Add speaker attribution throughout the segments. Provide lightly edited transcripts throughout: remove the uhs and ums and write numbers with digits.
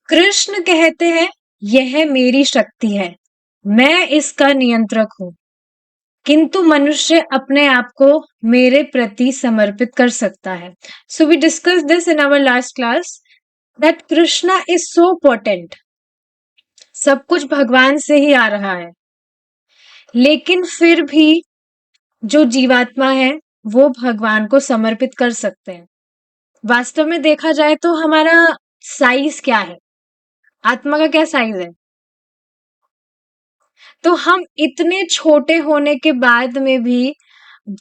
Speaker 1: कृष्ण कहते हैं यह मेरी शक्ति है, मैं इसका नियंत्रक हूं, किंतु मनुष्य अपने आप को मेरे प्रति समर्पित कर सकता है। So we discuss this in our last class that Krishna is so potent. सब कुछ भगवान से ही आ रहा है, लेकिन फिर भी जो जीवात्मा है वो भगवान को समर्पित कर सकते हैं। वास्तव में देखा जाए तो हमारा साइज क्या है, आत्मा का क्या साइज है, तो हम इतने छोटे होने के बाद में भी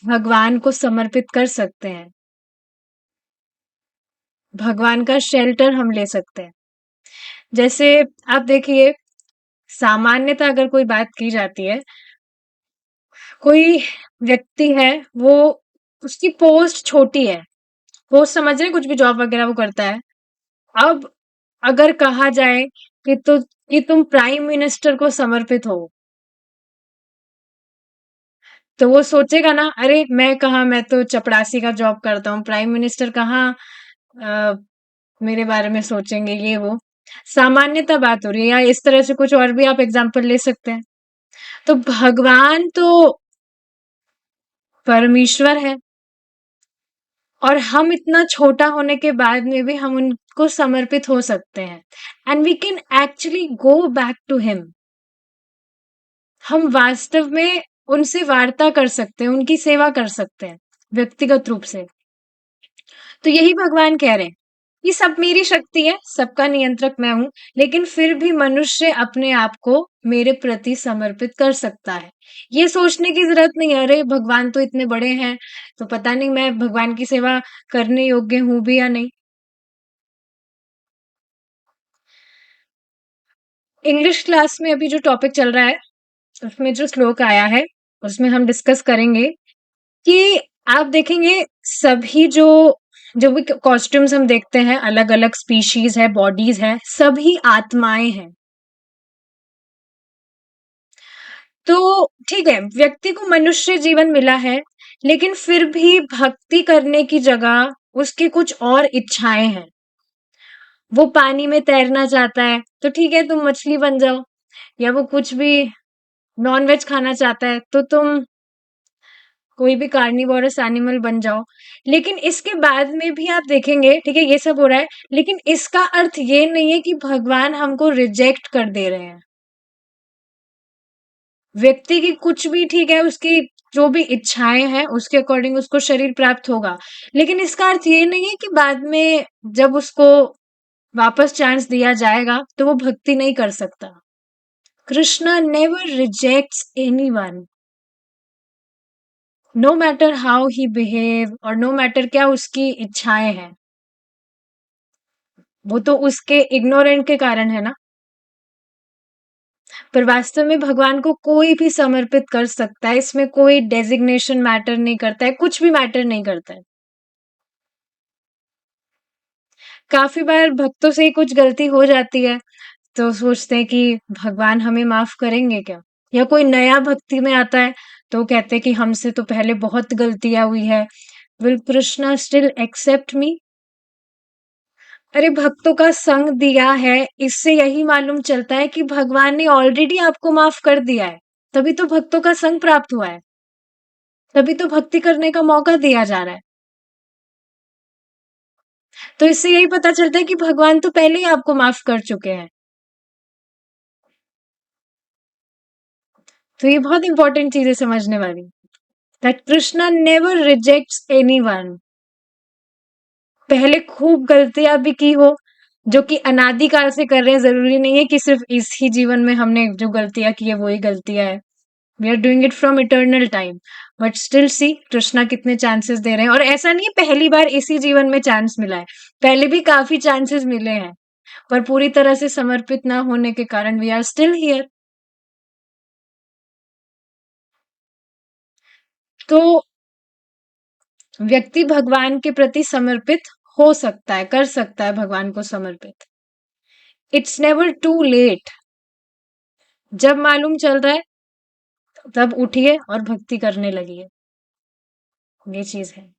Speaker 1: भगवान को समर्पित कर सकते हैं। भगवान का शेल्टर हम ले सकते हैं। जैसे आप देखिए, सामान्यतः अगर कोई बात की जाती है, कोई व्यक्ति है, वो उसकी पोस्ट छोटी है, पोस्ट समझ रहे हैं, कुछ भी जॉब वगैरह वो करता है। अब अगर कहा जाए कि तुम प्राइम मिनिस्टर को समर्पित हो, तो वो सोचेगा ना, अरे मैं कहाँ, मैं तो चपरासी का जॉब करता हूँ, प्राइम मिनिस्टर कहाँ मेरे बारे में सोचेंगे, ये वो सामान्यतः बात हो रही है। या इस तरह से कुछ और भी आप एग्जाम्पल ले सकते हैं। तो भगवान तो परमेश्वर है, और हम इतना छोटा होने के बाद में भी हम उनको समर्पित हो सकते हैं, and we can actually go back to him. हम वास्तव में उनसे वार्ता कर सकते हैं, उनकी सेवा कर सकते हैं व्यक्तिगत रूप से। तो यही भगवान कह रहे हैं, ये सब मेरी शक्ति है, सबका नियंत्रक मैं हूं, लेकिन फिर भी मनुष्य अपने आप को मेरे प्रति समर्पित कर सकता है। ये सोचने की जरूरत नहीं है, अरे भगवान तो इतने बड़े हैं, तो पता नहीं मैं भगवान की सेवा करने योग्य हूं भी या नहीं। इंग्लिश क्लास में अभी जो टॉपिक चल रहा है, उसमें जो श्लोक आया है, उसमें हम डिस्कस करेंगे कि आप देखेंगे सभी जो जो भी कॉस्ट्यूम्स हम देखते हैं, अलग अलग स्पीशीज है, बॉडीज है, सभी आत्माएं हैं। तो ठीक है, व्यक्ति को मनुष्य जीवन मिला है, लेकिन फिर भी भक्ति करने की जगह उसकी कुछ और इच्छाएं हैं। वो पानी में तैरना चाहता है, तो ठीक है, तुम मछली बन जाओ। या वो कुछ भी नॉन वेज खाना चाहता है, तो तुम कोई भी कार्निवोरस एनिमल बन जाओ। लेकिन इसके बाद में भी आप देखेंगे, ठीक है, ये सब हो रहा है, लेकिन इसका अर्थ ये नहीं है कि भगवान हमको रिजेक्ट कर दे रहे हैं। व्यक्ति की कुछ भी, ठीक है, उसकी जो भी इच्छाएं हैं उसके अकॉर्डिंग उसको शरीर प्राप्त होगा, लेकिन इसका अर्थ ये नहीं है कि बाद में जब उसको वापस चांस दिया जाएगा तो वो भक्ति नहीं कर सकता। Krishna never rejects anyone, no matter how he behave, और नो मैटर क्या उसकी इच्छाएं हैं। वो तो उसके इग्नोरेंट के कारण है ना। पर वास्तव में भगवान को कोई भी समर्पित कर सकता है, इसमें कोई डेजिग्नेशन मैटर नहीं करता है, कुछ भी मैटर नहीं करता है। काफी बार भक्तों से ही कुछ गलती हो जाती है, तो सोचते हैं कि भगवान हमें माफ करेंगे क्या। या कोई नया भक्ति में आता है, तो कहते हैं कि हमसे तो पहले बहुत गलतियां हुई है, विल कृष्णा स्टिल एक्सेप्ट मी। अरे भक्तों का संग दिया है, इससे यही मालूम चलता है कि भगवान ने ऑलरेडी आपको माफ कर दिया है, तभी तो भक्तों का संग प्राप्त हुआ है, तभी तो भक्ति करने का मौका दिया जा रहा है। तो इससे यही पता चलता है कि भगवान तो पहले ही आपको माफ कर चुके हैं। तो ये बहुत इंपॉर्टेंट चीज है समझने वाली, that Krishna never rejects anyone. पहले खूब गलतियां भी की हो, जो कि अनादिकाल से कर रहे हैं, जरूरी नहीं है कि सिर्फ इस ही जीवन में हमने जो गलतियां की है वही गलतियां है। We are doing it from eternal time, but still see Krishna कितने चांसेस दे रहे हैं। और ऐसा नहीं है पहली बार इसी जीवन में चांस मिला है, पहले भी काफी चांसेस मिले हैं, पर पूरी तरह से समर्पित ना होने के कारण वी आर स्टिल हियर। तो व्यक्ति भगवान के प्रति समर्पित हो सकता है, कर सकता है भगवान को समर्पित। It's never too late. जब मालूम चल रहा है तब उठिए और भक्ति करने लगिए, ये चीज है।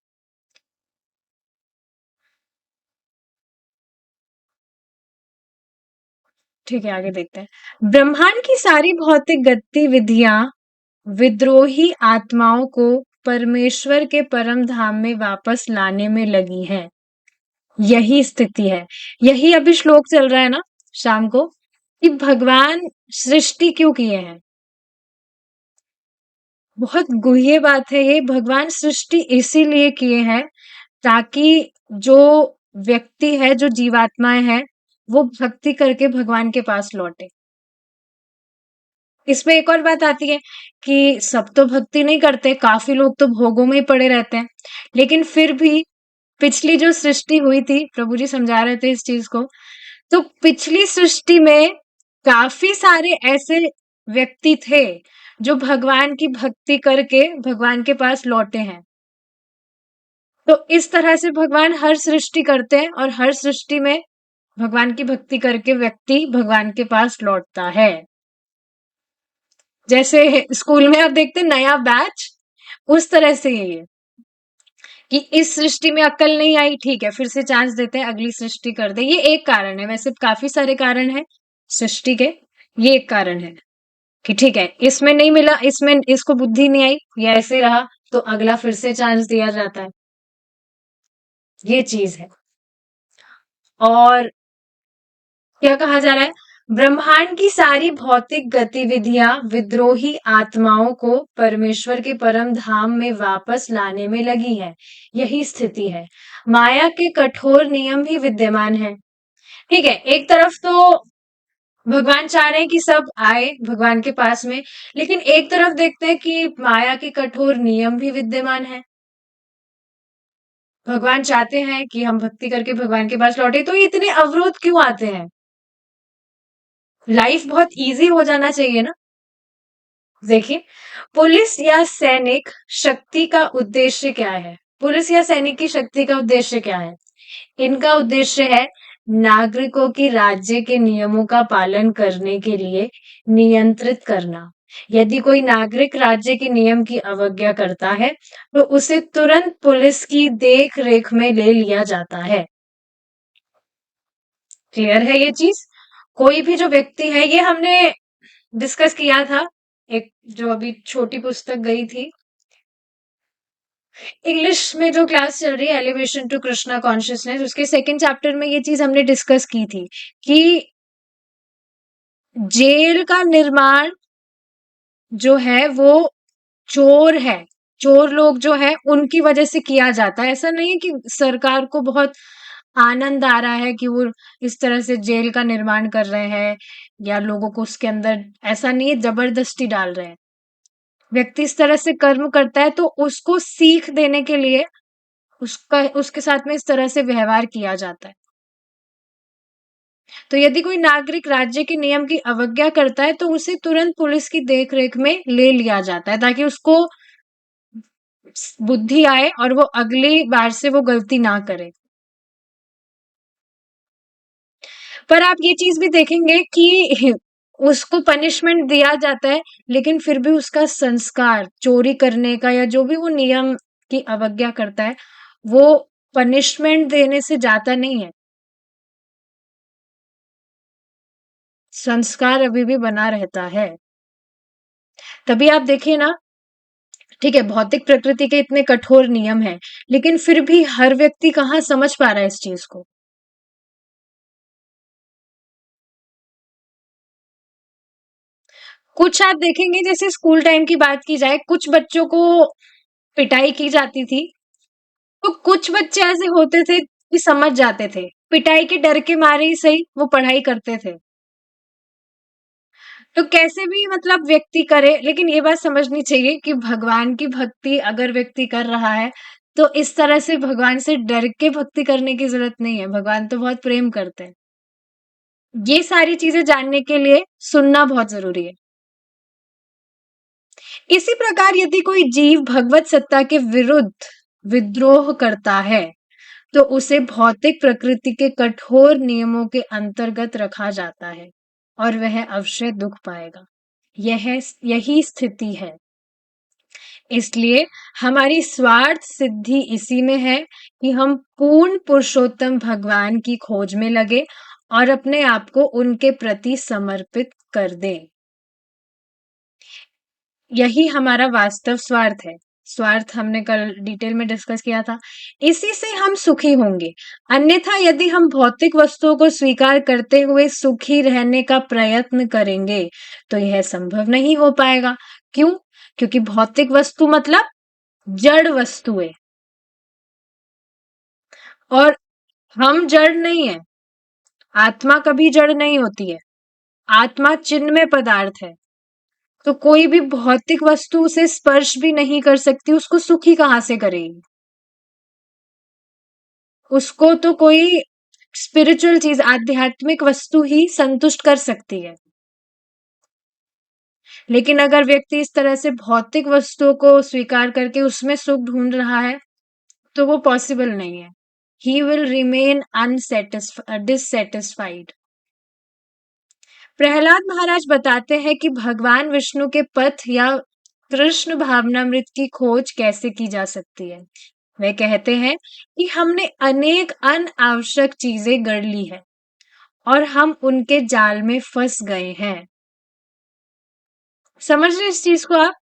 Speaker 1: ठीक है, आगे देखते हैं। ब्रह्मांड की सारी भौतिक गतिविधियां विद्रोही आत्माओं को परमेश्वर के परम धाम में वापस लाने में लगी हैं। यही स्थिति है। यही अभी श्लोक चल रहा है ना शाम को, कि भगवान सृष्टि क्यों किए हैं। बहुत गुह्य बात है ये। भगवान सृष्टि इसीलिए किए हैं ताकि जो व्यक्ति है, जो जीवात्माएं हैं, वो भक्ति करके भगवान के पास लौटे। इसमें एक और बात आती है कि सब तो भक्ति नहीं करते, काफी लोग तो भोगों में ही पड़े रहते हैं। लेकिन फिर भी पिछली जो सृष्टि हुई थी, प्रभु जी समझा रहे थे इस चीज को, तो पिछली सृष्टि में काफी सारे ऐसे व्यक्ति थे जो भगवान की भक्ति करके भगवान के पास लौटे हैं। तो इस तरह से भगवान हर सृष्टि करते हैं और हर सृष्टि में भगवान की भक्ति करके व्यक्ति भगवान के पास लौटता है। जैसे स्कूल में आप देखते हैं नया बैच, उस तरह से ये है कि इस सृष्टि में अक्ल नहीं आई, ठीक है, फिर से चांस देते हैं, अगली सृष्टि कर दे। ये एक कारण है, वैसे काफी सारे कारण हैं सृष्टि के। ये एक कारण है कि ठीक है, इसमें नहीं मिला, इसमें इसको बुद्धि नहीं आई, या ऐसे रहा, तो अगला फिर से चांस दिया जाता है। ये चीज है। और क्या कहा जा रहा है? ब्रह्मांड की सारी भौतिक गतिविधियां विद्रोही आत्माओं को परमेश्वर के परम धाम में वापस लाने में लगी है। यही स्थिति है। माया के कठोर नियम भी विद्यमान है। ठीक है, एक तरफ तो भगवान चाह रहे हैं कि सब आए भगवान के पास में, लेकिन एक तरफ देखते हैं कि माया के कठोर नियम भी विद्यमान है। भगवान चाहते हैं कि हम भक्ति करके भगवान के पास लौटे, तो ये इतने अवरोध क्यों आते हैं? लाइफ बहुत इजी हो जाना चाहिए ना। देखिए, पुलिस या सैनिक शक्ति का उद्देश्य क्या है? पुलिस या सैनिक की शक्ति का उद्देश्य क्या है? इनका उद्देश्य है नागरिकों की राज्य के नियमों का पालन करने के लिए नियंत्रित करना। यदि कोई नागरिक राज्य के नियम की अवज्ञा करता है, तो उसे तुरंत पुलिस की देख रेख में ले लिया जाता है। क्लियर है ये चीज? कोई भी जो व्यक्ति है, ये हमने डिस्कस किया था, एक जो अभी छोटी पुस्तक गई थी इंग्लिश में, जो क्लास चल रही है एलिवेशन टू कृष्णा कॉन्शियसनेस, उसके सेकंड चैप्टर में ये चीज हमने डिस्कस की थी कि जेल का निर्माण जो है वो चोर है, चोर लोग जो है उनकी वजह से किया जाता है। ऐसा नहीं है कि सरकार को बहुत आनंद आ रहा है कि वो इस तरह से जेल का निर्माण कर रहे हैं या लोगों को उसके अंदर, ऐसा नहीं है जबरदस्ती डाल रहे हैं। व्यक्ति इस तरह से कर्म करता है तो उसको सीख देने के लिए उसका उसके साथ में इस तरह से व्यवहार किया जाता है। तो यदि कोई नागरिक राज्य के नियम की अवज्ञा करता है, तो उसे तुरंत पुलिस की देखरेख में ले लिया जाता है ताकि उसको बुद्धि आए और वो अगली बार से वो गलती ना करे। पर आप ये चीज भी देखेंगे कि उसको पनिशमेंट दिया जाता है, लेकिन फिर भी उसका संस्कार चोरी करने का या जो भी वो नियम की अवज्ञा करता है, वो पनिशमेंट देने से जाता नहीं है। संस्कार अभी भी बना रहता है। तभी आप देखिए ना, ठीक है, भौतिक प्रकृति के इतने कठोर नियम हैं, लेकिन फिर भी हर व्यक्ति कहाँ समझ पा रहा है इस चीज को। कुछ आप देखेंगे, जैसे स्कूल टाइम की बात की जाए, कुछ बच्चों को पिटाई की जाती थी, तो कुछ बच्चे ऐसे होते थे कि समझ जाते थे, पिटाई के डर के मारे ही सही वो पढ़ाई करते थे। तो कैसे भी मतलब व्यक्ति करे, लेकिन ये बात समझनी चाहिए कि भगवान की भक्ति अगर व्यक्ति कर रहा है, तो इस तरह से भगवान से डर के भक्ति करने की जरूरत नहीं है। भगवान तो बहुत प्रेम करते हैं। ये सारी चीजें जानने के लिए सुनना बहुत जरूरी है। इसी प्रकार यदि कोई जीव भगवत सत्ता के विरुद्ध विद्रोह करता है, तो उसे भौतिक प्रकृति के कठोर नियमों के अंतर्गत रखा जाता है और वह अवश्य दुख पाएगा। यह यही स्थिति है। इसलिए हमारी स्वार्थ सिद्धि इसी में है कि हम पूर्ण पुरुषोत्तम भगवान की खोज में लगे और अपने आप को उनके प्रति समर्पित कर दें। यही हमारा वास्तव स्वार्थ है। स्वार्थ हमने कल डिटेल में डिस्कस किया था। इसी से हम सुखी होंगे। अन्यथा यदि हम भौतिक वस्तुओं को स्वीकार करते हुए सुखी रहने का प्रयत्न करेंगे, तो यह संभव नहीं हो पाएगा। क्यों? क्योंकि भौतिक वस्तु मतलब जड़ वस्तुएं, और हम जड़ नहीं है। आत्मा कभी जड़ नहीं होती है। आत्मा चिन्मय पदार्थ है। तो कोई भी भौतिक वस्तु उसे स्पर्श भी नहीं कर सकती, उसको सुखी कहाँ से करेगी? उसको तो कोई स्पिरिचुअल चीज, आध्यात्मिक वस्तु ही संतुष्ट कर सकती है। लेकिन अगर व्यक्ति इस तरह से भौतिक वस्तुओं को स्वीकार करके उसमें सुख ढूंढ रहा है, तो वो पॉसिबल नहीं है। He will remain dissatisfied. Prahlad Maharaj बताते हैं कि भगवान विष्णु के पथ या कृष्ण भावनामृत की खोज कैसे की जा सकती है। वे कहते हैं कि हमने अनेक अनावश्यक चीजें गढ़ ली है और हम उनके जाल में फंस गए हैं। समझ रहे इस चीज को आप?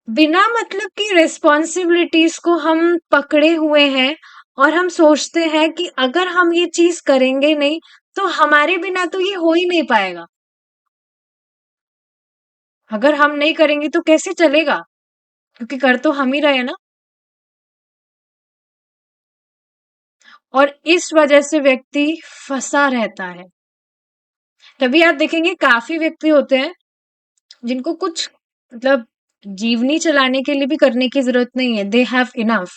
Speaker 1: बिना मतलब की रिस्पॉन्सिबिलिटीज को हम पकड़े हुए हैं, और हम सोचते हैं कि अगर हम ये चीज करेंगे नहीं, तो हमारे बिना तो ये हो ही नहीं पाएगा। अगर हम नहीं करेंगे तो कैसे चलेगा? क्योंकि कर तो हम ही रहे हैं ना। और इस वजह से व्यक्ति फंसा रहता है। तभी आप देखेंगे काफी व्यक्ति होते हैं जिनको कुछ मतलब जीवनी चलाने के लिए भी करने की जरूरत नहीं है। They have enough.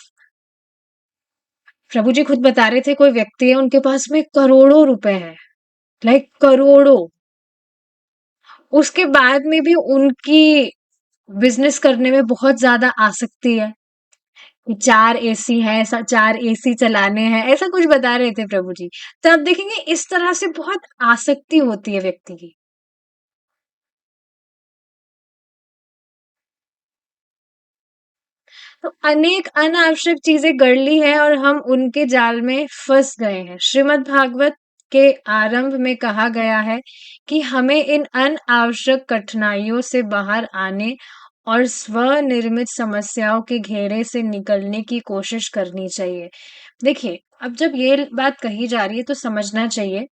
Speaker 1: प्रभु जी खुद बता रहे थे, कोई व्यक्ति है उनके पास में करोड़ों रुपए हैं, लाइक करोड़ों। उसके बाद में भी उनकी बिजनेस करने में बहुत ज्यादा आसक्ति है। कि 4 एसी है, 4 एसी चलाने हैं, ऐसा कुछ बता रहे थे प्रभु जी। तो आप देखेंगे इस तरह से बहुत आसक्ति होती है व्यक्ति की। तो अनेक अनावश्यक चीजें गढ़ ली है और हम उनके जाल में फंस गए हैं। श्रीमद् भागवत के आरंभ में कहा गया है कि हमें इन अनावश्यक कठिनाइयों से बाहर आने और स्वनिर्मित समस्याओं के घेरे से निकलने की कोशिश करनी चाहिए। देखिए, अब जब ये बात कही जा रही है तो समझना चाहिए,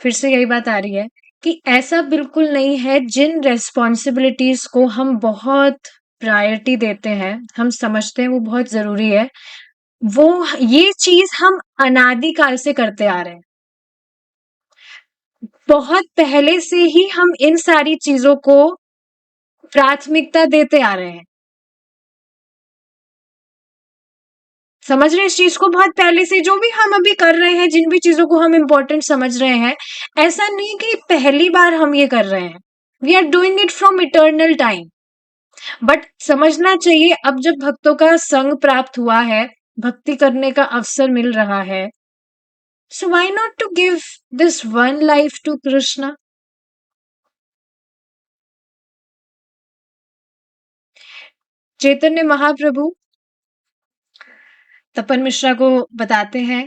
Speaker 1: फिर से यही बात आ रही है कि ऐसा बिल्कुल नहीं है। जिन रेस्पॉन्सिबिलिटीज को हम बहुत प्रायोरिटी देते हैं, हम समझते हैं वो बहुत जरूरी है, वो ये चीज हम अनादिकाल से करते आ रहे हैं। बहुत पहले से ही हम इन सारी चीजों को प्राथमिकता देते आ रहे हैं। समझ रहे हैं इस चीज को? बहुत पहले से जो भी हम अभी कर रहे हैं, जिन भी चीजों को हम इंपॉर्टेंट समझ रहे हैं, ऐसा नहीं कि पहली बार हम ये कर रहे हैं। We are doing it from eternal time. But समझना चाहिए, अब जब भक्तों का संग प्राप्त हुआ है, भक्ति करने का अवसर मिल रहा है, so why not to give this one life to Krishna. Chaitanya Mahaprabhu Tapan Mishra को बताते हैं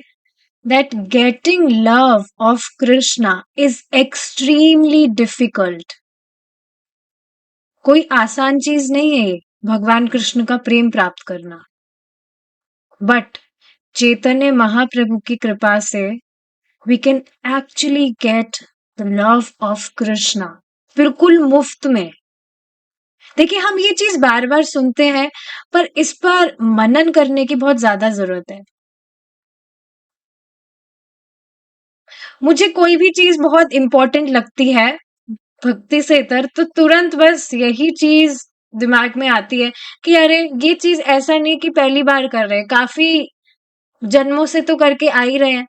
Speaker 1: that getting love of Krishna is extremely difficult. कोई आसान चीज नहीं है ये, भगवान कृष्ण का प्रेम प्राप्त करना। बट चैतन्य महाप्रभु की कृपा से we can actually get the love of Krishna बिल्कुल मुफ्त में। देखिए, हम ये चीज बार बार सुनते हैं, पर इस पर मनन करने की बहुत ज्यादा जरूरत है। मुझे कोई भी चीज बहुत इंपॉर्टेंट लगती है भक्ति से इतर, तो तुरंत बस यही चीज दिमाग में आती है कि अरे ये चीज ऐसा नहीं कि पहली बार कर रहे हैं, काफी जन्मों से तो करके आ ही रहे हैं।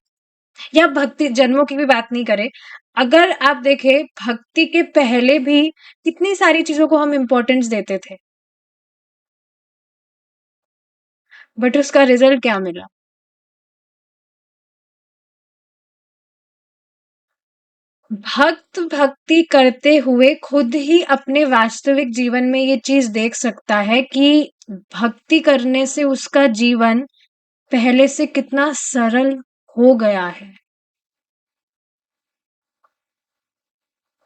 Speaker 1: या भक्ति जन्मों की भी बात नहीं करें, अगर आप देखें भक्ति के पहले भी कितनी सारी चीजों को हम इंपॉर्टेंस देते थे, बट उसका रिजल्ट क्या मिला? भक्त भक्ति करते हुए खुद ही अपने वास्तविक जीवन में ये चीज देख सकता है कि भक्ति करने से उसका जीवन पहले से कितना सरल हो गया है।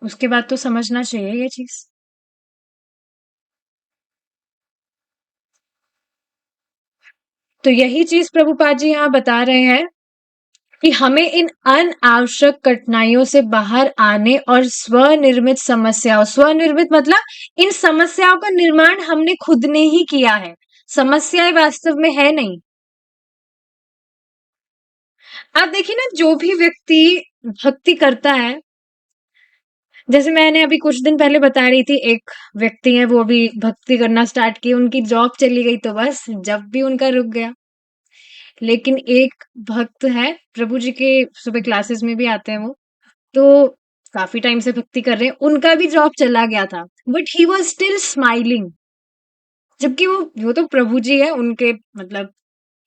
Speaker 1: उसके बाद तो समझना चाहिए ये चीज। तो यही चीज प्रभुपाद जी यहाँ बता रहे हैं कि हमें इन अनावश्यक कठिनाइयों से बाहर आने और स्वनिर्मित समस्याओं, स्वनिर्मित मतलब इन समस्याओं का निर्माण हमने खुद ने ही किया है, समस्याएं वास्तव में है नहीं। आप देखिए ना, जो भी व्यक्ति भक्ति करता है, जैसे मैंने अभी कुछ दिन पहले बता रही थी, एक व्यक्ति है वो अभी भक्ति करना स्टार्ट की, उनकी जॉब चली गई तो बस जब भी उनका रुक गया। लेकिन एक भक्त है, प्रभु जी के सुबह क्लासेस में भी आते हैं वो, तो काफी टाइम से भक्ति कर रहे हैं, उनका भी जॉब चला गया था, but he was still smiling. जबकि वो तो प्रभु जी है उनके, मतलब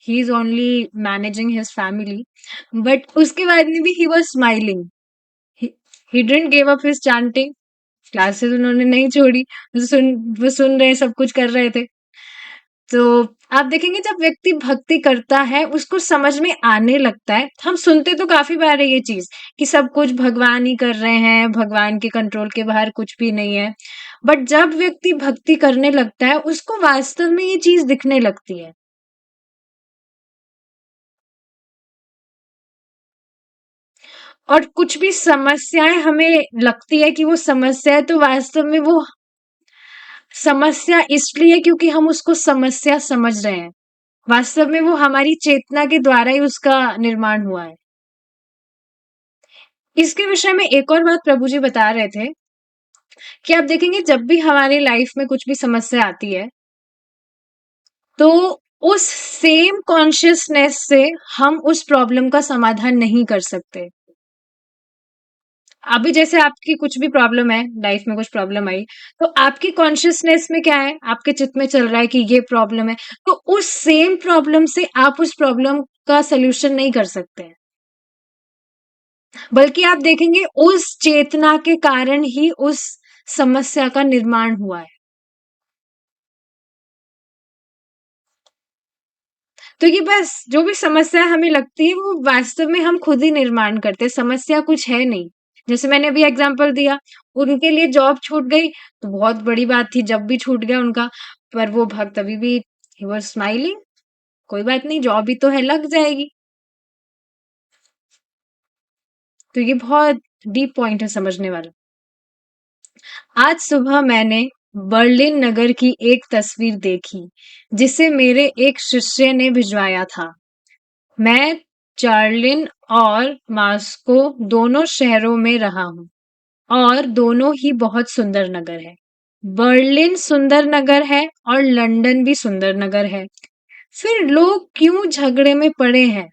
Speaker 1: he is only managing his family, but उसके बाद में भी he was smiling. He didn't give up his chanting, classes उन्होंने नहीं छोड़ी, वो सुन रहे, सब कुछ कर रहे थे। तो आप देखेंगे जब व्यक्ति भक्ति करता है उसको समझ में आने लगता है। हम सुनते तो काफी बार है ये चीज कि सब कुछ भगवान ही कर रहे हैं, भगवान के कंट्रोल के बाहर कुछ भी नहीं है, बट जब व्यक्ति भक्ति करने लगता है उसको वास्तव में ये चीज दिखने लगती है। और कुछ भी समस्याएं हमें लगती है कि वो समस्या है, तो वास्तव में वो समस्या इसलिए क्योंकि हम उसको समस्या समझ रहे हैं, वास्तव में वो हमारी चेतना के द्वारा ही उसका निर्माण हुआ है। इसके विषय में एक और बात प्रभु जी बता रहे थे कि आप देखेंगे जब भी हमारी लाइफ में कुछ भी समस्या आती है, तो उस सेम कॉन्शियसनेस से हम उस प्रॉब्लम का समाधान नहीं कर सकते। अभी जैसे आपकी कुछ भी प्रॉब्लम है, लाइफ में कुछ प्रॉब्लम आई, तो आपकी कॉन्शियसनेस में क्या है, आपके चित्त में चल रहा है कि ये प्रॉब्लम है, तो उस सेम प्रॉब्लम से आप उस प्रॉब्लम का सलूशन नहीं कर सकते हैं, बल्कि आप देखेंगे उस चेतना के कारण ही उस समस्या का निर्माण हुआ है। तो ये बस जो भी समस्या हमें लगती है वो वास्तव में हम खुद ही निर्माण करते हैं, समस्या कुछ है नहीं। जैसे मैंने अभी एग्जांपल दिया, उनके लिए जॉब छूट गई तो बहुत बड़ी बात थी जब भी छूट गया उनका, पर वो भक्त अभी भी ही वाज स्माइलिंग, कोई बात नहीं, जॉब ही तो है, लग जाएगी। तो ये बहुत डीप पॉइंट है समझने वाला। आज सुबह मैंने बर्लिन नगर की एक तस्वीर देखी जिसे मेरे एक शिष्य ने भिजवाया था। मैं चार्लिन और मास्को दोनों शहरों में रहा हूँ और दोनों ही बहुत सुंदर नगर है। बर्लिन सुंदर नगर है और लंदन भी सुंदर नगर है। फिर लोग क्यों झगड़े में पड़े हैं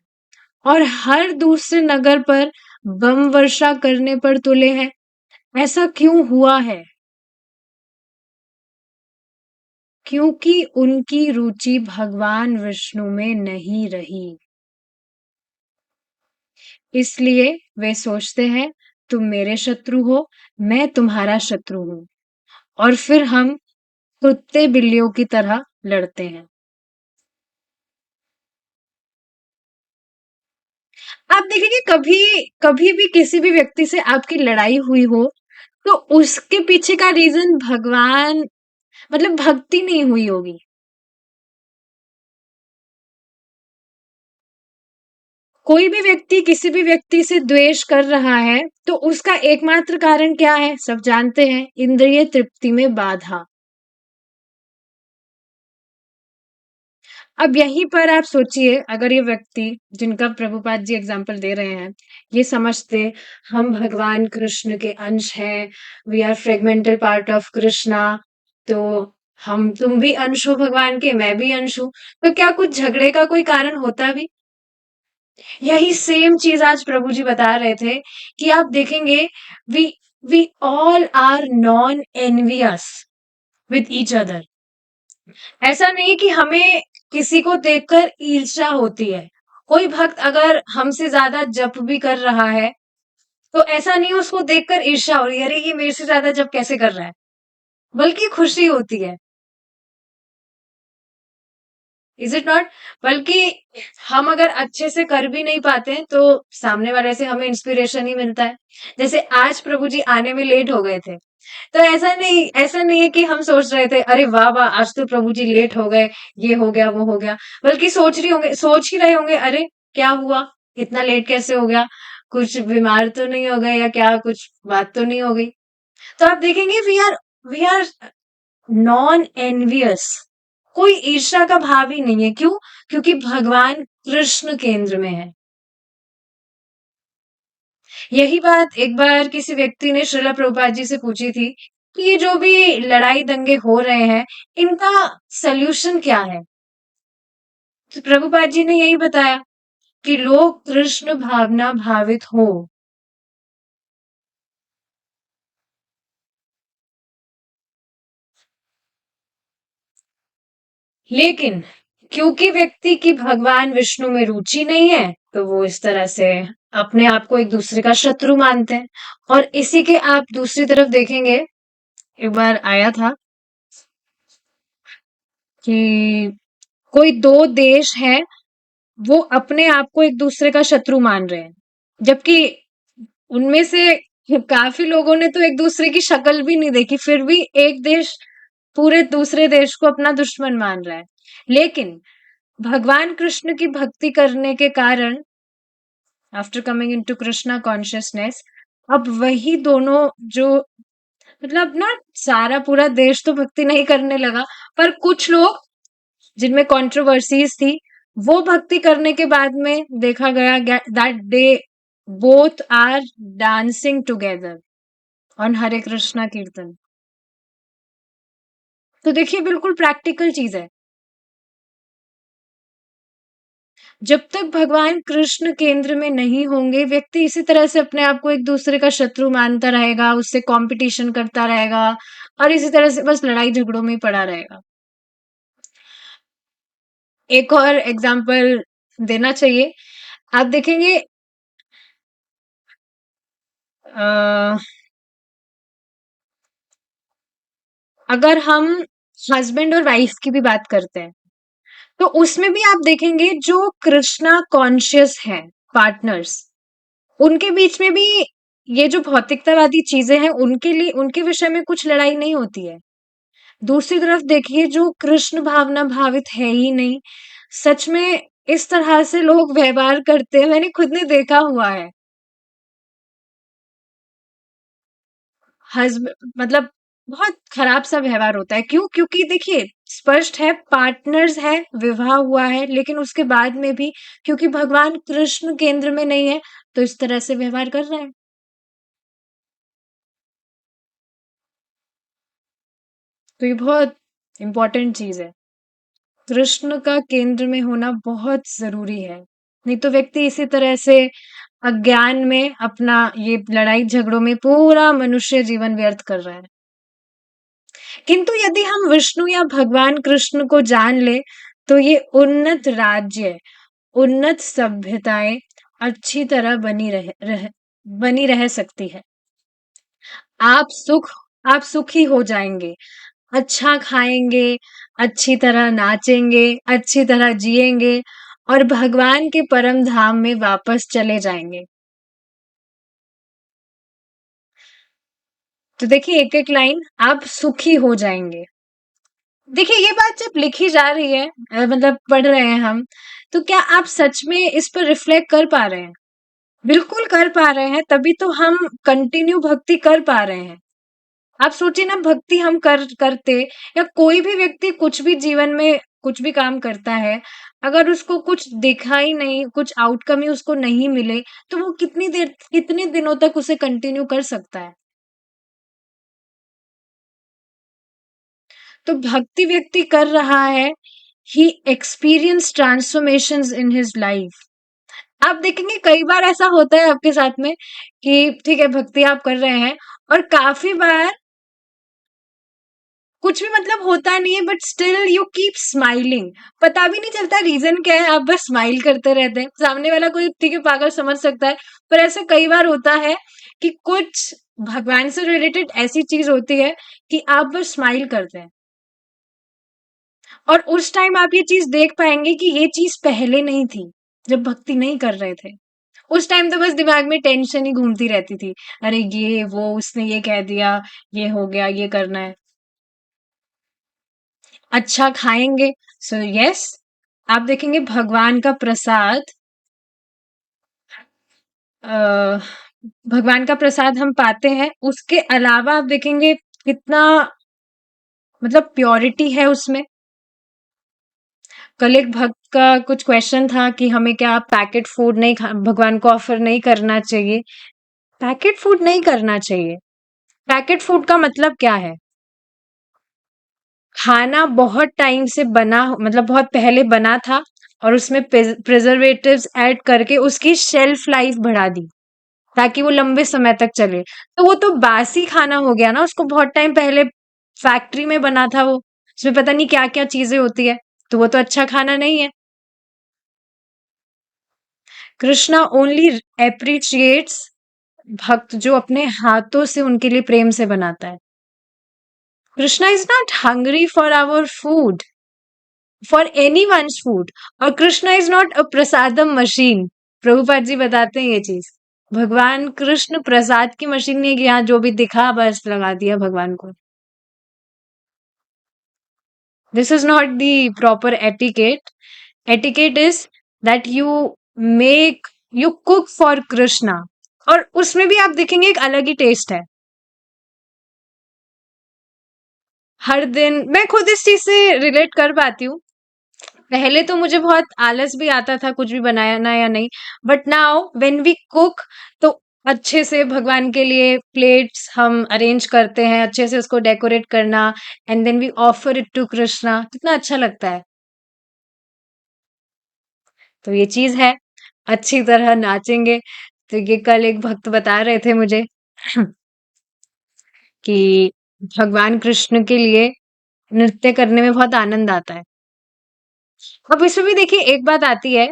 Speaker 1: और हर दूसरे नगर पर बम वर्षा करने पर तुले हैं? ऐसा क्यों हुआ है? क्योंकि उनकी रुचि भगवान विष्णु में नहीं रही। इसलिए वे सोचते हैं तुम मेरे शत्रु हो, मैं तुम्हारा शत्रु हूं, और फिर हम कुत्ते बिल्लियों की तरह लड़ते हैं। आप देखेंगे कभी कभी भी किसी भी व्यक्ति से आपकी लड़ाई हुई हो, तो उसके पीछे का रीजन भगवान, मतलब भक्ति नहीं हुई होगी। कोई भी व्यक्ति किसी भी व्यक्ति से द्वेष कर रहा है तो उसका एकमात्र कारण क्या है, सब जानते हैं, इंद्रिय तृप्ति में बाधा। अब यहीं पर आप सोचिए, अगर ये व्यक्ति जिनका प्रभुपाद जी एग्जाम्पल दे रहे हैं, ये समझते हम भगवान कृष्ण के अंश हैं, we are fragmental part of Krishna, तो हम, तुम भी अंश हो भगवान के, मैं भी अंश हूं, तो क्या कुछ झगड़े का कोई कारण होता भी? यही सेम चीज आज प्रभु जी बता रहे थे कि आप देखेंगे, we we all are non envious with each other. ऐसा नहीं कि हमें किसी को देखकर ईर्ष्या होती है। कोई भक्त अगर हमसे ज्यादा जप भी कर रहा है तो ऐसा नहीं उसको देखकर ईर्ष्या हो रही है, अरे ये मेरे से ज्यादा जप कैसे कर रहा है, बल्कि खुशी होती है। Is it not? बल्कि हम अगर अच्छे से कर भी नहीं पाते हैं तो सामने वाले से हमें इंस्पिरेशन ही मिलता है। जैसे आज प्रभु जी आने में लेट हो गए थे, तो ऐसा नहीं है कि हम सोच रहे थे अरे वाह वाह आज तो प्रभु जी लेट हो गए, ये हो गया वो हो गया। बल्कि सोच ही रहे होंगे अरे क्या हुआ, इतना लेट कैसे हो गया, कुछ बीमार तो नहीं हो गए या क्या, कुछ बात तो नहीं हो गई। तो आप देखेंगे वी आर नॉन एनवियस, कोई ईर्ष्या का भाव ही नहीं है। क्यों? क्योंकि भगवान कृष्ण केंद्र में है। यही बात एक बार किसी व्यक्ति ने श्रीला प्रभुपाद जी से पूछी थी कि ये जो भी लड़ाई दंगे हो रहे हैं, इनका सल्यूशन क्या है? तो प्रभुपाद जी ने यही बताया कि लोग कृष्ण भावना भावित हो। लेकिन क्योंकि व्यक्ति की भगवान विष्णु में रुचि नहीं है, तो वो इस तरह से अपने आप को एक दूसरे का शत्रु मानते हैं। और इसी के आप दूसरी तरफ देखेंगे, एक बार आया था कि कोई दो देश हैं, वो अपने आप को एक दूसरे का शत्रु मान रहे हैं, जबकि उनमें से काफी लोगों ने तो एक दूसरे की शक्ल भी नहीं देखी, फिर भी एक देश पूरे दूसरे देश को अपना दुश्मन मान रहा है। लेकिन भगवान कृष्ण की भक्ति करने के कारण, after coming into Krishna consciousness, अब वही दोनों जो, मतलब ना, सारा पूरा देश तो भक्ति नहीं करने लगा, पर कुछ लोग जिनमें कंट्रोवर्सीज थी, वो भक्ति करने के बाद में देखा गया that they both are dancing together on Hare Krishna kirtan. तो देखिए बिल्कुल प्रैक्टिकल चीज है। जब तक भगवान कृष्ण केंद्र में नहीं होंगे, व्यक्ति इसी तरह से अपने आप को एक दूसरे का शत्रु मानता रहेगा, उससे कंपटीशन करता रहेगा, और इसी तरह से बस लड़ाई झगड़ों में ही पड़ा रहेगा। एक और एग्जाम्पल देना चाहिए। आप देखेंगे, अ, अगर हम हस्बैंड और वाइफ की भी बात करते हैं, तो उसमें भी आप देखेंगे जो कृष्णा कॉन्शियस हैं पार्टनर्स, उनके बीच में भी ये जो भौतिकतावादी चीजें हैं उनके लिए, उनके विषय में कुछ लड़ाई नहीं होती है। दूसरी तरफ देखिए जो कृष्ण भावना भावित है ही नहीं, सच में इस तरह से लोग व्यवहार करते हैं, मैंने खुद ने देखा हुआ है। हस्बैंड मतलब बहुत खराब सा व्यवहार होता है। क्यों? क्योंकि देखिए स्पष्ट है, पार्टनर्स है, विवाह हुआ है, लेकिन उसके बाद में भी क्योंकि भगवान कृष्ण केंद्र में नहीं है, तो इस तरह से व्यवहार कर रहा है। तो ये बहुत इंपॉर्टेंट चीज है, कृष्ण का केंद्र में होना बहुत जरूरी है। नहीं तो व्यक्ति इसी तरह से अज्ञान में अपना ये लड़ाई झगड़ों में पूरा मनुष्य जीवन व्यर्थ कर रहा है। किंतु यदि हम विष्णु या भगवान कृष्ण को जान ले, तो ये उन्नत राज्य, उन्नत सभ्यताएं अच्छी तरह बनी रह सकती है। आप सुख आप सुखी हो जाएंगे, अच्छा खाएंगे, अच्छी तरह नाचेंगे, अच्छी तरह जिएंगे, और भगवान के परम धाम में वापस चले जाएंगे। तो देखिए एक एक लाइन, आप सुखी हो जाएंगे। देखिए ये बात जब लिखी जा रही है, मतलब पढ़ रहे हैं हम, तो क्या आप सच में इस पर रिफ्लेक्ट कर पा रहे हैं? बिल्कुल कर पा रहे हैं, तभी तो हम कंटिन्यू भक्ति कर पा रहे हैं। आप सोचिए ना, भक्ति हम करते, या कोई भी व्यक्ति कुछ भी जीवन में कुछ भी काम करता है, अगर उसको कुछ दिखा ही नहीं, कुछ आउटकम ही उसको नहीं मिले, तो वो कितने दिनों तक उसे कंटिन्यू कर सकता है? तो भक्ति व्यक्ति कर रहा है, he experience transformations in his life. आप देखेंगे कई बार ऐसा होता है आपके साथ में कि ठीक है भक्ति आप कर रहे हैं, और काफी बार कुछ भी मतलब होता नहीं है, but still you keep smiling. पता भी नहीं चलता रीजन क्या है, आप बस स्माइल करते रहते हैं। सामने वाला कोई ठीक है पागल समझ सकता है, पर ऐसा कई बार होता है कि कुछ भगवान से रिलेटेड ऐसी चीज होती है कि आप बस स्माइल करते हैं, और उस टाइम आप ये चीज देख पाएंगे कि ये चीज पहले नहीं थी, जब भक्ति नहीं कर रहे थे। उस टाइम तो बस दिमाग में टेंशन ही घूमती रहती थी, अरे ये वो उसने ये कह दिया, ये हो गया, ये करना है। अच्छा खाएंगे, सो यस, आप देखेंगे भगवान का प्रसाद, अ, भगवान का प्रसाद हम पाते हैं। उसके अलावा आप देखेंगे कितना मतलब प्योरिटी है उसमें। कल एक भक्त का कुछ क्वेश्चन था कि हमें क्या पैकेट फूड नहीं भगवान को ऑफर नहीं करना चाहिए। पैकेट फूड नहीं करना चाहिए। पैकेट फूड का मतलब क्या है? खाना बहुत टाइम से बना, मतलब बहुत पहले बना था, और उसमें प्रिजर्वेटिव्स ऐड करके उसकी शेल्फ लाइफ बढ़ा दी ताकि वो लंबे समय तक चले। तो वो तो बासी खाना हो गया ना, उसको बहुत टाइम पहले फैक्ट्री में बना था वो, उसमें पता नहीं क्या क्या चीजें होती है, तो वो तो अच्छा खाना नहीं है। कृष्णा ओनली एप्रिशिएट्स भक्त जो अपने हाथों से उनके लिए प्रेम से बनाता है। Krishna is not hungry for our food, for any one's food. और Krishna is not a prasadam machine. Prabhupada ji बताते हैं ये चीज, भगवान कृष्ण प्रसाद की मशीन नहीं है कि यहाँ जो भी दिखा बस लगा दिया भगवान को। This is not the proper etiquette. Etiquette is that you make, you cook for Krishna, और उसमें भी आप देखेंगे एक अलग ही टेस्ट है। हर दिन मैं खुद इस चीज से रिलेट कर पाती हूँ। पहले तो मुझे बहुत आलस भी आता था कुछ भी बनाना या नहीं, but now when we cook, तो अच्छे से भगवान के लिए प्लेट्स हम अरेंज करते हैं, अच्छे से उसको डेकोरेट करना, and then we offer it to Krishna, कितना अच्छा लगता है। तो ये चीज है, अच्छी तरह नाचेंगे। तो ये कल एक भक्त बता रहे थे मुझे कि भगवान कृष्ण के लिए नृत्य करने में बहुत आनंद आता है। अब इसमें भी देखिए एक बात आती है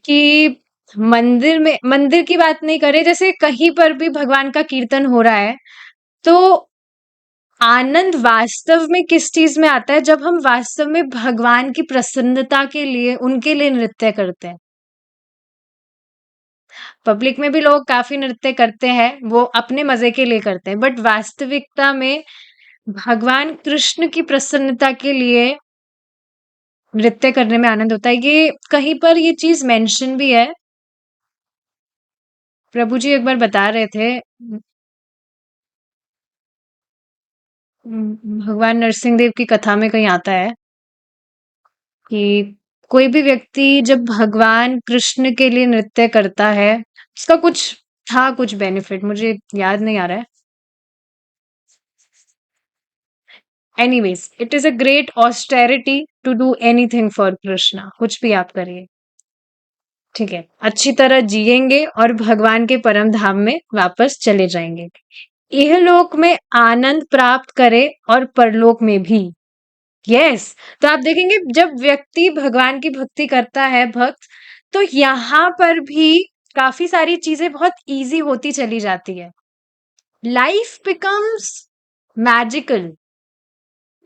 Speaker 1: कि मंदिर में, मंदिर की बात नहीं करें, जैसे कहीं पर भी भगवान का कीर्तन हो रहा है, तो आनंद वास्तव में किस चीज में आता है? जब हम वास्तव में भगवान की प्रसन्नता के लिए, उनके लिए नृत्य करते हैं। पब्लिक में भी लोग काफी नृत्य करते हैं, वो अपने मजे के लिए करते हैं, बट वास्तविकता में भगवान कृष्ण की प्रसन्नता के लिए नृत्य करने में आनंद होता है। ये कहीं पर ये चीज मेंशन भी है। प्रभु जी एक बार बता रहे थे, भगवान नरसिंह देव की कथा में कहीं आता है कि कोई भी व्यक्ति जब भगवान कृष्ण के लिए नृत्य करता है, उसका कुछ था, कुछ बेनिफिट मुझे याद नहीं आ रहा है। Anyways, it is a great austerity to do anything for Krishna, कुछ भी आप करिए, ठीक है, अच्छी तरह जिएंगे और भगवान के परम धाम में वापस चले जाएंगे। इहलोक में आनंद प्राप्त करे और परलोक में भी। यस, तो आप देखेंगे जब व्यक्ति भगवान की भक्ति करता है, भक्त, तो यहाँ पर भी काफी सारी चीजें बहुत इजी होती चली जाती है। Life becomes magical.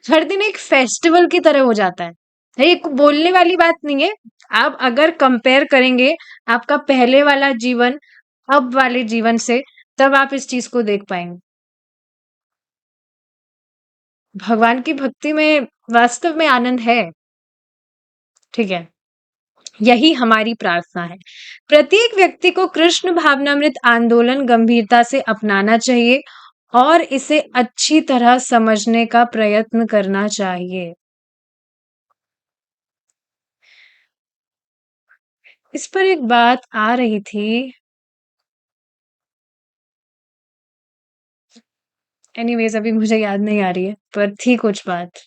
Speaker 1: हर दिन एक फेस्टिवल की तरह हो जाता है। ये बोलने वाली बात नहीं है। आप अगर कंपेयर करेंगे आपका पहले वाला जीवन अब वाले जीवन से, तब आप इस चीज को देख पाएंगे। भगवान की भक्ति में वास्तव में आनंद है, ठीक है, यही हमारी प्रार्थना है। प्रत्येक व्यक्ति को कृष्ण भावनामृत आंदोलन गंभीरता से अपनाना चाहिए और इसे अच्छी तरह समझने का प्रयत्न करना चाहिए। इस पर एक बात आ रही थी, एनीवेज अभी मुझे याद नहीं आ रही है, पर थी कुछ बात।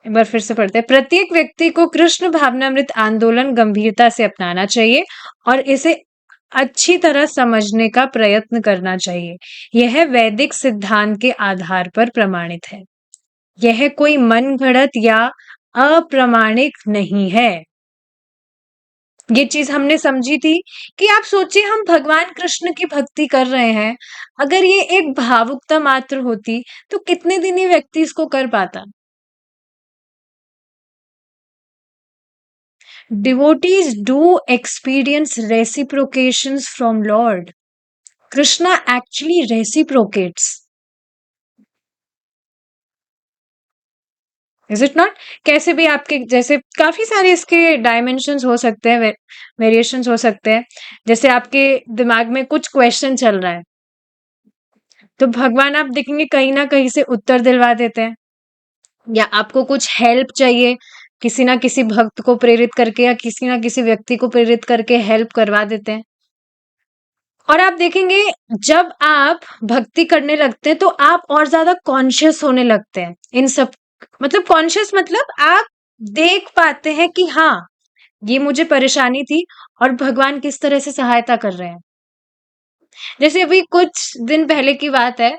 Speaker 1: एक बार फिर से पढ़ते हैं। प्रत्येक व्यक्ति को कृष्ण भावनामृत आंदोलन गंभीरता से अपनाना चाहिए और इसे अच्छी तरह समझने का प्रयत्न करना चाहिए। यह वैदिक सिद्धांत के आधार पर प्रमाणित है। यह कोई मनगढ़ंत या अप्रामाणिक नहीं है। ये चीज हमने समझी थी कि आप सोचिए हम भगवान कृष्ण की भक्ति कर रहे हैं, अगर ये एक भावुकता मात्र होती तो कितने दिन ये व्यक्ति इसको कर पाता। Devotees do experience reciprocations from Lord. Krishna actually reciprocates. Is it not? कैसे भी आपके जैसे काफी सारे इसके डायमेंशंस हो सकते हैं, वेरिएशंस हो सकते हैं। जैसे आपके दिमाग में कुछ क्वेश्चन चल रहा है, तो भगवान आप देखेंगे कहीं ना कहीं से उत्तर दिलवा देते हैं। या आपको कुछ हेल्प चाहिए, किसी ना किसी भक्त को प्रेरित करके या किसी ना किसी व्यक्ति को प्रेरित करके हेल्प करवा देते हैं। और आप देखेंगे जब आप भक्ति करने लगते हैं तो आप और ज्यादा कॉन्शियस होने लगते हैं इन सब। मतलब कॉन्शियस मतलब आप देख पाते हैं कि हाँ, ये मुझे परेशानी थी और भगवान किस तरह से सहायता कर रहे हैं। जैसे अभी कुछ दिन पहले की बात है,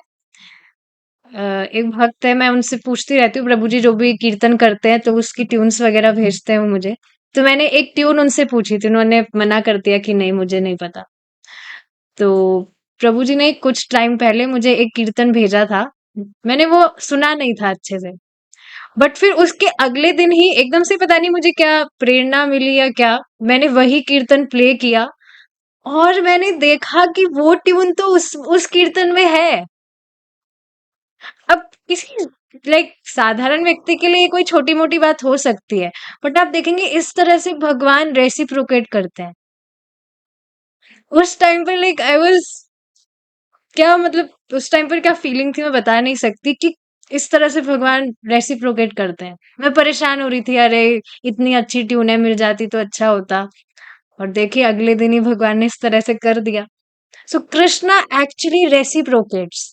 Speaker 1: एक भक्त है, मैं उनसे पूछती रहती हूँ, प्रभु जी जो भी कीर्तन करते हैं तो उसकी ट्यून्स वगैरह भेजते हैं वो मुझे। तो मैंने एक ट्यून उनसे पूछी थी, उन्होंने मना कर दिया कि नहीं मुझे नहीं पता। तो प्रभु जी ने कुछ टाइम पहले मुझे एक कीर्तन भेजा था, मैंने वो सुना नहीं था अच्छे से। बट फिर उसके अगले दिन ही एकदम से पता नहीं मुझे क्या प्रेरणा मिली या क्या, मैंने वही कीर्तन प्ले किया और मैंने देखा कि वो ट्यून तो उस कीर्तन में है। अब किसी साधारण व्यक्ति के लिए ये कोई छोटी मोटी बात हो सकती है, बट आप देखेंगे इस तरह से भगवान रेसिप्रोकेट करते हैं। उस टाइम पर आई वाज, क्या मतलब उस टाइम पर क्या फीलिंग थी मैं बता नहीं सकती कि इस तरह से भगवान रेसिप्रोकेट करते हैं। मैं परेशान हो रही थी, अरे इतनी अच्छी ट्यूनें मिल जाती तो अच्छा होता, और देखिए अगले दिन ही भगवान ने इस तरह से कर दिया। सो कृष्णा एक्चुअली रेसिप्रोकेट्स।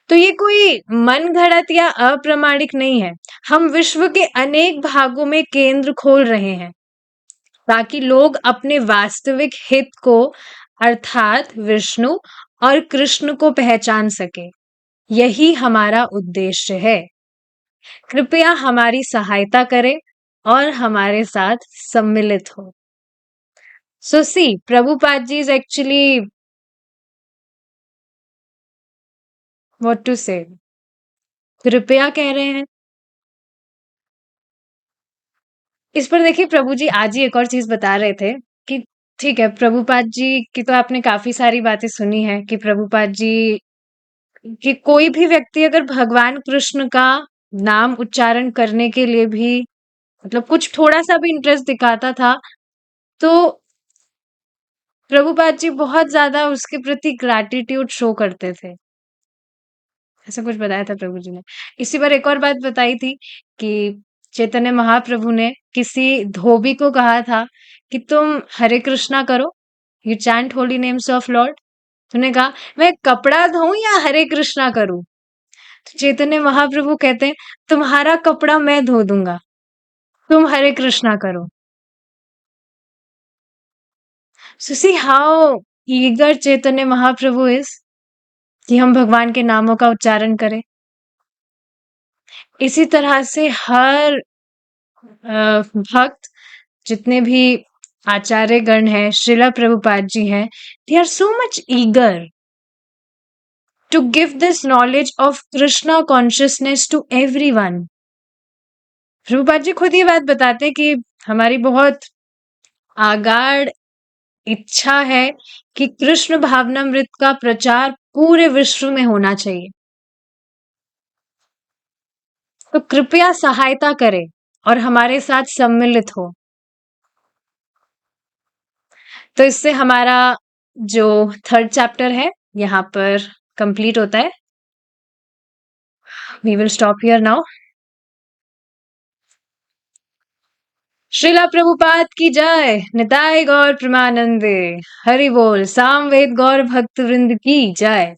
Speaker 1: तो ये कोई मन घड़त या अप्रामाणिक नहीं है। हम विश्व के अनेक भागों में केंद्र खोल रहे हैं ताकि लोग अपने वास्तविक हित को, अर्थात विष्णु और कृष्ण को पहचान सके। यही हमारा उद्देश्य है। कृपया हमारी सहायता करें और हमारे साथ सम्मिलित हो। सो सी, Prabhupada ji is actually what to से, कृपया कह रहे हैं। इस पर देखिए प्रभु जी आज ही एक और चीज बता रहे थे कि ठीक है, प्रभुपाद जी की तो आपने काफी सारी बातें सुनी है कि प्रभुपाद जी कि कोई भी व्यक्ति अगर भगवान कृष्ण का नाम उच्चारण करने के लिए भी मतलब कुछ थोड़ा सा भी इंटरेस्ट दिखाता था, तो प्रभुपाद जी बहुत ज्यादा उसके प्रति ग्रैटिट्यूड शो करते थे। ऐसा कुछ बताया था प्रभु जी ने। इसी पर एक और बात बताई थी कि चैतन्य महाप्रभु ने किसी धोबी को कहा था कि तुम हरे कृष्णा करो, you chant Holi names of Lord. तूने कहा मैं कपड़ा धोऊं या हरे कृष्णा करूं? तो चैतन्य महाप्रभु कहते हैं तुम्हारा कपड़ा मैं धो दूंगा, तुम हरे कृष्णा करो। So see how eager Chaitanya Mahaprabhu is कि हम भगवान के नामों का उच्चारण करें। इसी तरह से हर भक्त, जितने भी आचार्य गण हैं, श्रीला प्रभुपाद जी हैं, they are so much eager to give this knowledge of Krishna consciousness to everyone. Prabhupada ji खुद ये बात बताते हैं कि हमारी बहुत आगाढ़ इच्छा है कि कृष्ण भावनामृत का प्रचार पूरे विश्व में होना चाहिए, तो कृपया सहायता करें और हमारे साथ सम्मिलित हो। तो इससे हमारा जो थर्ड चैप्टर है यहाँ पर कंप्लीट होता है। We will stop here now. Srila Prabhupada की जय, निताय गौर प्रेमानंदे, हरि बोल, सामवेद गौर भक्त वृंद की जय।